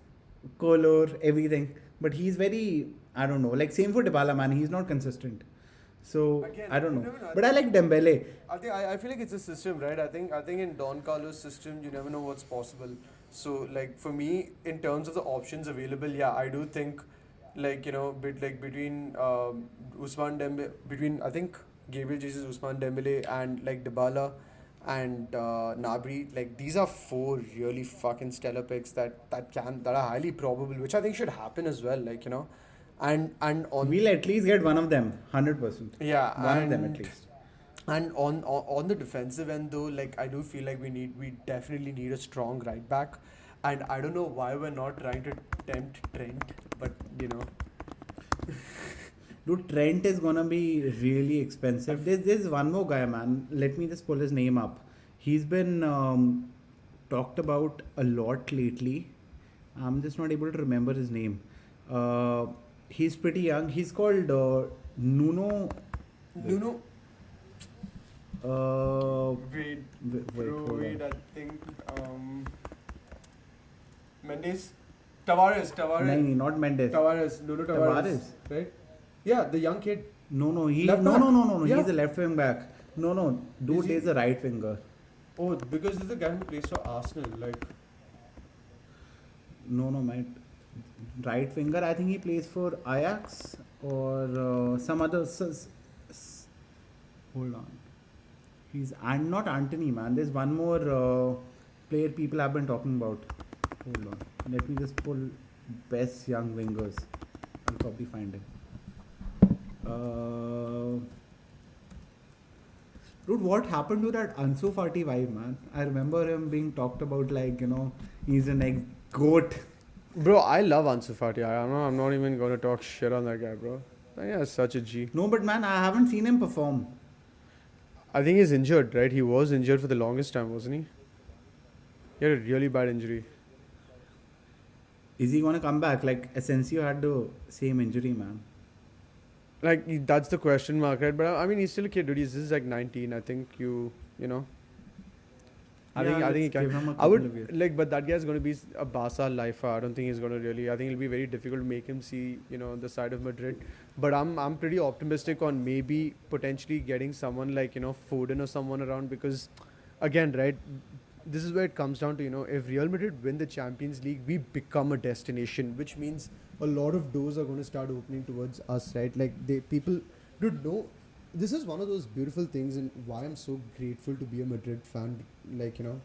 color, everything. But he's very, I don't know, like same for Dybala, man. He's not consistent. So Again, I don't you know. never know. But I like Dembele. I feel like it's a system, right? I think in Don Carlos' system, you never know what's possible. So like for me, in terms of the options available, yeah, I do think like between Usman Dembele, between I think Gabriel Jesus, Usman Dembele, and like Dybala and Nabri, like these are 4 really fucking stellar picks that are highly probable, which I think should happen as well. Like and on We'll at least get one of them, 100%. yeah, One of them and- at least. And on the defensive end though, like I do feel like we definitely need a strong right back, and I don't know why we're not trying to tempt Trent, but Dude, Trent is gonna be really expensive. There's one more guy, man. Let me just pull his name up. He's been talked about a lot lately. I'm just not able to remember his name. He's pretty young. He's called Nuno. Nuno. Uh, Wait, wait, bro, hold wait, on. I think Mendes, Tavares, No, not Mendes. Nuno Tavares, Tavares. right? Yeah, the young kid. No. Left No. back. Yeah. He's a left wing back. No. Dude Is he- is a right winger. Oh, because this is the guy who plays for Arsenal. Like, No, mate. Right winger. I think he plays for Ajax or some other. Hold on. He's and not Anthony, man. There's one more player people have been talking about. Hold on. Let me just pull best young wingers. I'll probably find him. Dude, what happened to that Ansu Fati vibe, man? I remember him being talked about like, he's the next GOAT. Bro, I love Ansu Fati. I'm not even going to talk shit on that guy, bro. Yeah, such a G. No, but man, I haven't seen him perform. I think he's injured, right? He was injured for the longest time, wasn't he? He had a really bad injury. Is he going to come back? Like, Asensio had the same injury, man. Like, that's the question mark, right? But I mean, he's still a kid, dude. He's just like 19. I think you know. I think he let's give him can. a I couple of would years. like, but that guy's going to be a Barca lifer. I don't think he's going to really. I think it'll be very difficult to make him see, the side of Madrid. But I'm pretty optimistic on maybe potentially getting someone like Foden or someone around because, again, right, this is where it comes down to if Real Madrid win the Champions League, we become a destination, which means a lot of doors are going to start opening towards us, right? Like people don't know. This is one of those beautiful things, and why I'm so grateful to be a Madrid fan. Like and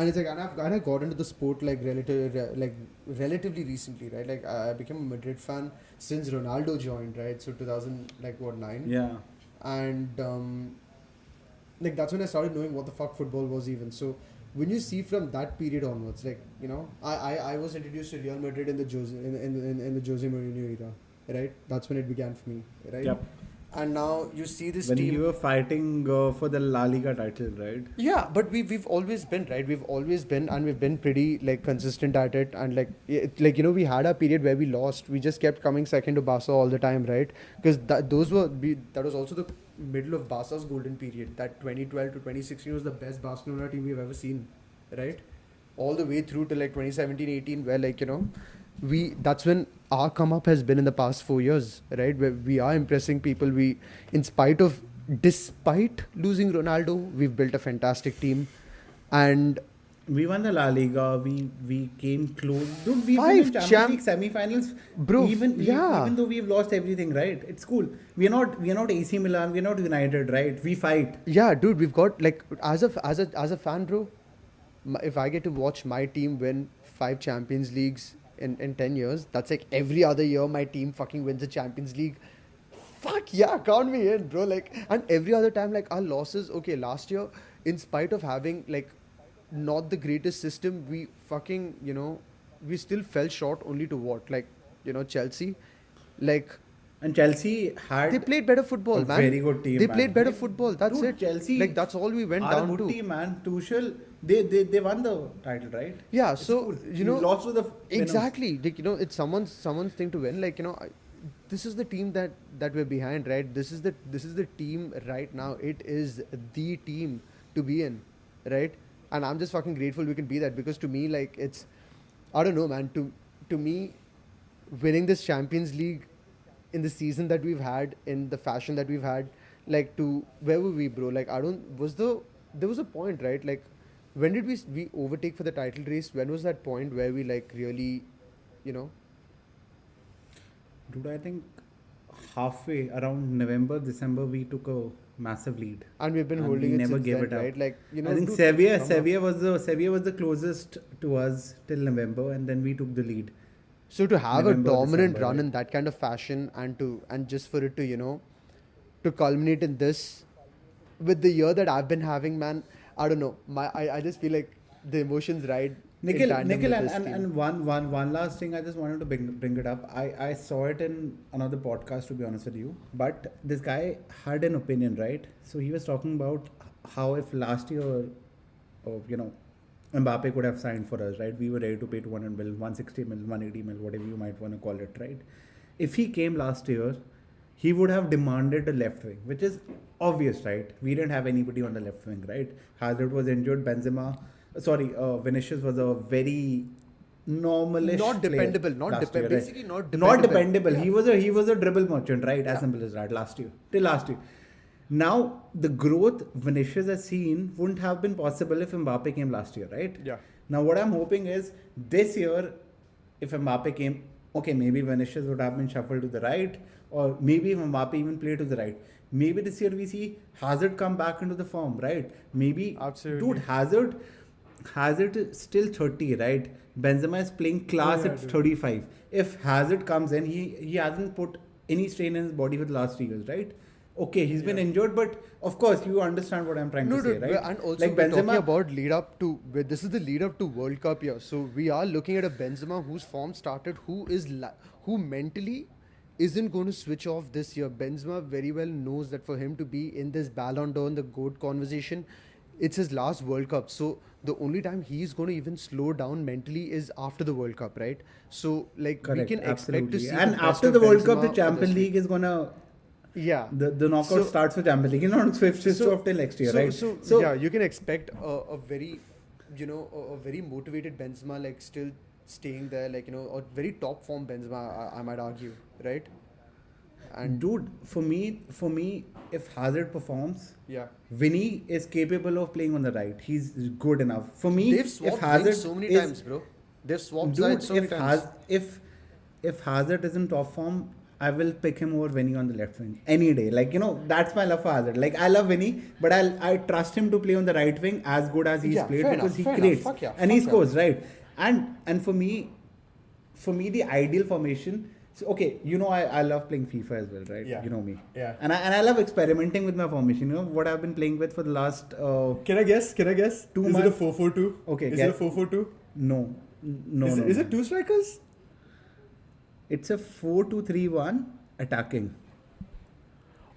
it's like, and I got into the sport like relatively recently, right? Like I became a Madrid fan since Ronaldo joined, right? So 2009. Yeah. And like that's when I started knowing what the fuck football was even. So when you see from that period onwards, like I was introduced to Real Madrid in the Jose Mourinho era, right? That's when it began for me, right? Yep. And now you see this When team. you were fighting for the La Liga title, right? Yeah, but we've always been, right. We've always been, and we've been pretty like consistent at it. And we had a period where we lost. We just kept coming second to Barca all the time, right? Because that was also the middle of Barca's golden period. That 2012 to 2016 was the best Barcelona team we've ever seen, right? All the way through to like 2017-18, where that's when our come up has been in the past 4 years, right? Where we are impressing people. Despite losing Ronaldo, we've built a fantastic team, and We won the La Liga. We came close. Dude, we Five won the Champions League semi-finals. Bro, even though we've lost everything, right? It's cool. We are not AC Milan. We are not United, right? We fight. yeah, dude, we've got like as a fan, bro. If I get to watch my team win 5 Champions Leagues in 10 years, that's like every other year my team fucking wins the Champions League. Fuck yeah, count me in, bro. Like, and every other time, like our losses. Okay, last year, in spite of having like not the greatest system, we fucking we still fell short only to what, like Chelsea, like. And Chelsea had They played better football, a man. very good team. They man. played better football. That's Dude, it. Chelsea Like that's all we went are a down good to. team, man. Tuchel, they won the title, right? Yeah, It's so cool. you know lost to the winners. exactly. Like, it's someone's thing to win. Like this is the team that we're behind, right? This is the team right now. It is the team to be in, right? And I'm just fucking grateful we can be that, because to me, like, it's, I don't know, man. To me, winning this Champions League in the season that we've had, in the fashion that we've had, like, where were we, bro? Like, there was a point, right? Like, when did we overtake for the title race? When was that point where we like really, Dude, I think halfway around November, December, we took a massive lead. and we've been And holding we it never since gave then, it up. right? Like, I think dude, Sevilla come up. was the closest to us till November, and then we took the lead. So to have November, a dominant December, run right? in that kind of fashion, and just for it to to culminate in this, with the year that I've been having, man, I don't know. I just feel like the emotions ride. Nikhil, in tandem with this team. and one last thing I just wanted to bring it up. I saw it in another podcast, to be honest with you. But this guy had an opinion, right? So he was talking about how if last year, Mbappe could have signed for us, right? We were ready to pay 200 mil, 160 mil, 180 mil, whatever you might want to call it, right? If he came last year, he would have demanded a left wing, which is obvious, right? We didn't have anybody on the left wing, right? Hazard was injured, Vinicius was a very normalish Not player dependable, not last year, dependable. Basically, not Not dependable. dependable. Yeah. He was a dribble merchant, right? As simple as that. Last year, till last year. Now the growth Vinicius has seen wouldn't have been possible if Mbappe came last year, right? Yeah. Now what I'm hoping is this year, if Mbappe came, okay, maybe Vinicius would have been shuffled to the right, or maybe if Mbappe even played to the right. Maybe this year we see Hazard come back into the form, right? Maybe, Absolutely. dude, Hazard is still 30, right? Benzema is playing class yeah, at dude. 35. If Hazard comes in, he hasn't put any strain in his body for the last 3 years, right? Okay, he's been injured, but of course you understand what I'm trying to say, dude, right? and also like we're talking Benzema, about lead up to. This is the lead up to World Cup here, so we are looking at a Benzema whose form started, who mentally isn't going to switch off this year. Benzema very well knows that for him to be in this Ballon d'Or, the GOAT conversation, it's his last World Cup. So the only time he's going to even slow down mentally is after the World Cup, right? So like correct, we can expect to absolutely. see. And the best after of the World Cup, Benzema the for Champions this League is gonna yeah. the knockout So- starts with Champions League. It's not switched off till next year, right? So yeah, you can expect a very, a very motivated Benzema, like still staying there, like a very top form Benzema, I might argue, right? And dude, for me, if Hazard performs, yeah, Vinny is capable of playing on the right. He's good enough. For me, they've if swapped Hazard wings so many is, times, bro. They've swapped dude, sides so many if times. if Hazard is in top form, I will pick him over Vinny on the left wing any day. Like that's my love for Hazard. Like I love Vinny, but I trust him to play on the right wing as good as he's Yeah, played fair because enough, he fair creates enough. Fuck yeah, and he fuck yeah. scores, right. And for me the ideal formation. So okay, I love playing FIFA as well, right? Yeah. You know me. Yeah. And I love experimenting with my formation. You know what I've been playing with for the last Can I guess? 2 Is it a months. 4-4-2? Okay, Is guess. it a 4-4-2? No. No. Is no. it two strikers? It's a 4-2-3-1 attacking.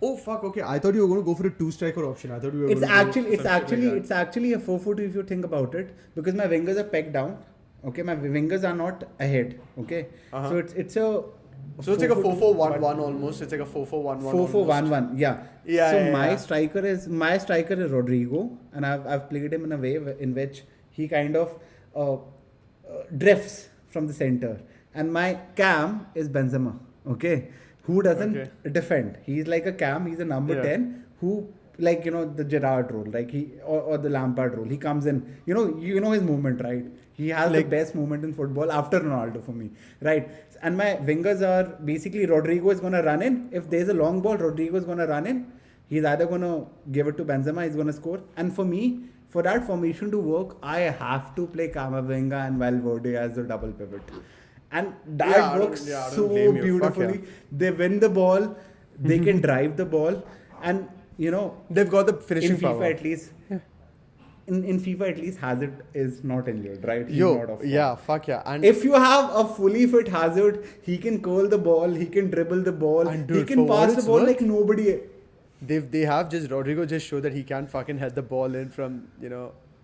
Oh fuck! Okay, I thought you were going to go for a two-striker option. I thought you were. It's going to go actually for something like that. it's actually a 4-4-2 if you think about it, because my wingers are pegged down. Okay, my wingers are not ahead. Okay, Uh-huh. so it's a So it's like a 4-4-2, 4-4-1-1 almost. It's like a 4-4-1-1. 4-4-1-1. Yeah. Yeah, So yeah, my yeah. striker is Rodrigo, and I've played him in a way in which he kind of drifts from the center, and my cam is Benzema. Okay, who doesn't Okay. defend? He's like a cam. He's a number Yeah. 10 who. Like the Gerrard role, like or the Lampard role. He comes in, you know his movement, right? He has the best movement in football after Ronaldo for me, right? And my wingers are basically Rodrigo is gonna run in. If there's a long ball, Rodrigo is gonna run in. He's either gonna give it to Benzema, he's gonna score. And for me, for that formation to work, I have to play Camavinga and Valverde as a double pivot, and that Yeah, I works don't so blame you. Fuck beautifully. They win the ball, they can drive the ball, and They've got the finishing in FIFA power. at least. In FIFA at least Hazard is not injured, right? He's Yo, not off form. yeah, fuck yeah. And If you have a fully fit Hazard, he can curl the ball, he can dribble the ball, And he dude, can for what pass the it's ball worth, like nobody. they have just Rodrigo just show that he can fucking head the ball in from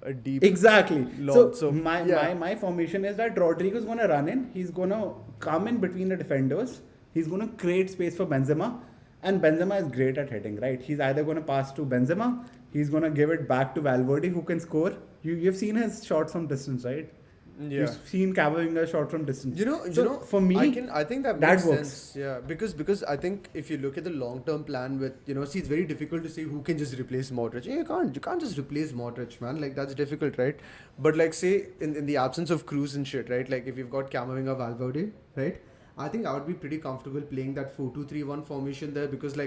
a deep. Exactly. Lord, So so, my yeah. my formation is that Rodrigo's gonna run in, he's gonna come in between the defenders, he's gonna create space for Benzema. And Benzema is great at heading, right? He's either going to pass to Benzema, he's going to give it back to Valverde, who can score. You've seen his shots from distance, right? Yeah. You've seen Camavinga's shot from distance. So for me, I think that that makes works. sense. Yeah, because I think if you look at the long term plan with see, it's very difficult to say who can just replace Modric. You can't just replace Modric, man. Like that's difficult, right? But like say in the absence of Cruz and shit, right? Like if you've got Camavinga, Valverde, right? I think I would be pretty comfortable playing that 4-2-3-1 formation there because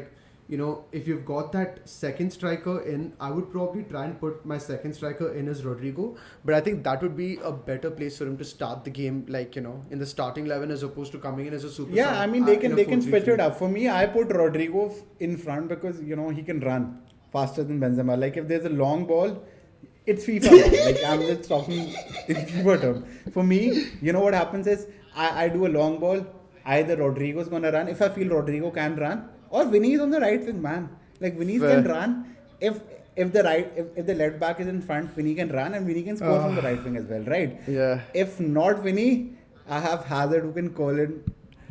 if you've got that second striker in, I would probably try and put my second striker in as Rodrigo. But I think that would be a better place for him to start the game, in the starting 11 as opposed to coming in as a super yeah, sub, I mean they in a can switch 4-3-3. it up. For me, I put Rodrigo in front because he can run faster than Benzema. Like if there's a long ball, it's FIFA. Like I'm just talking in FIFA term. For me, what happens is I do a long ball. Either Rodrigo's gonna run if I feel Rodrigo can run, or Vinny is on the right wing, man. Like Vinny Fair. can run. If the left back is in front, Vinny can run and Vinny can score from the right wing as well, right? Yeah. If not Vinny, I have Hazard who can call it.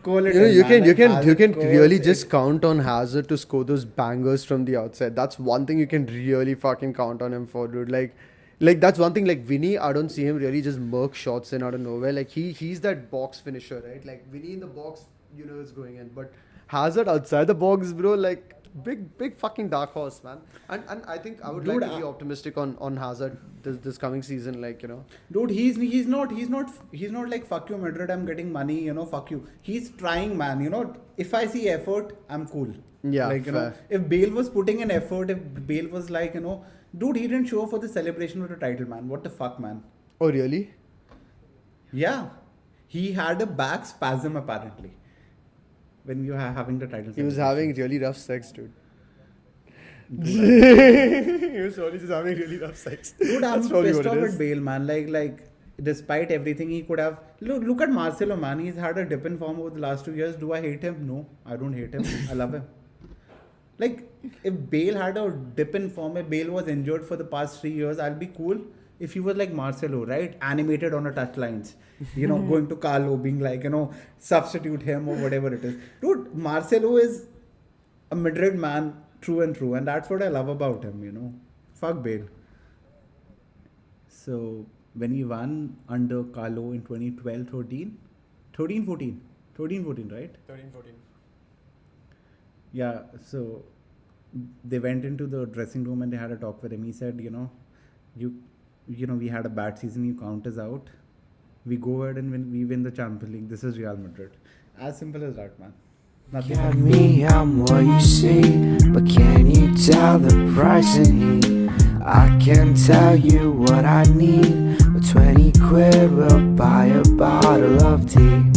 You can Hazard really calls just it. count on Hazard to score those bangers from the outside. That's one thing you can really fucking count on him for, dude. Like Like that's one thing. Like Vinny, I don't see him really just murk shots in out of nowhere. Like he's that box finisher, right? Like Vinny in the box, you know, is going in. But Hazard outside the box, bro, like big fucking dark horse, man. And I think I would Dude, like to be optimistic on Hazard this coming season. Like, you know, Dude, he's not like fuck you Madrid, I'm getting money, you know, fuck you. He's trying, man. You know, if I see effort, I'm cool. Yeah, like, you know, fair. if Bale was putting in effort, if Bale was like, you know, dude, he didn't show up for the celebration of the title, man. What the fuck, man? oh really? Yeah, he had a back spasm apparently when you were having the title. He was celebration. having really rough sex, dude. He was probably just having really rough sex. Dude, I'm That's probably pissed what off it is. at Bale, man. Like, despite everything, he could have. Look at Marcelo, man. He's had a dip in form over the last 2 years. Do I hate him? No, I don't hate him. I love him. Like, if Bale had a dip in form, if Bale was injured for the past 3 years, I'll be cool. If he was like Marcelo, right? Animated on a touchlines, you know, going to Carlo, being like, you know, substitute him or whatever it is. Dude, Marcelo is a Madrid man, true and true. And that's what I love about him, you know. Fuck Bale. So, when he won under Carlo in 2012, 13, 14, right? 13-14. Yeah, so they went into the dressing room and they had a talk with him. He said, you know, we had a bad season, you count us out. We go ahead and we win the Champions League. This is Real Madrid. As simple as that, man. Nothing Got else. me, I'm what you see, but can you tell the price in heat? I can tell you what I need, but 20 quid will buy a bottle of tea.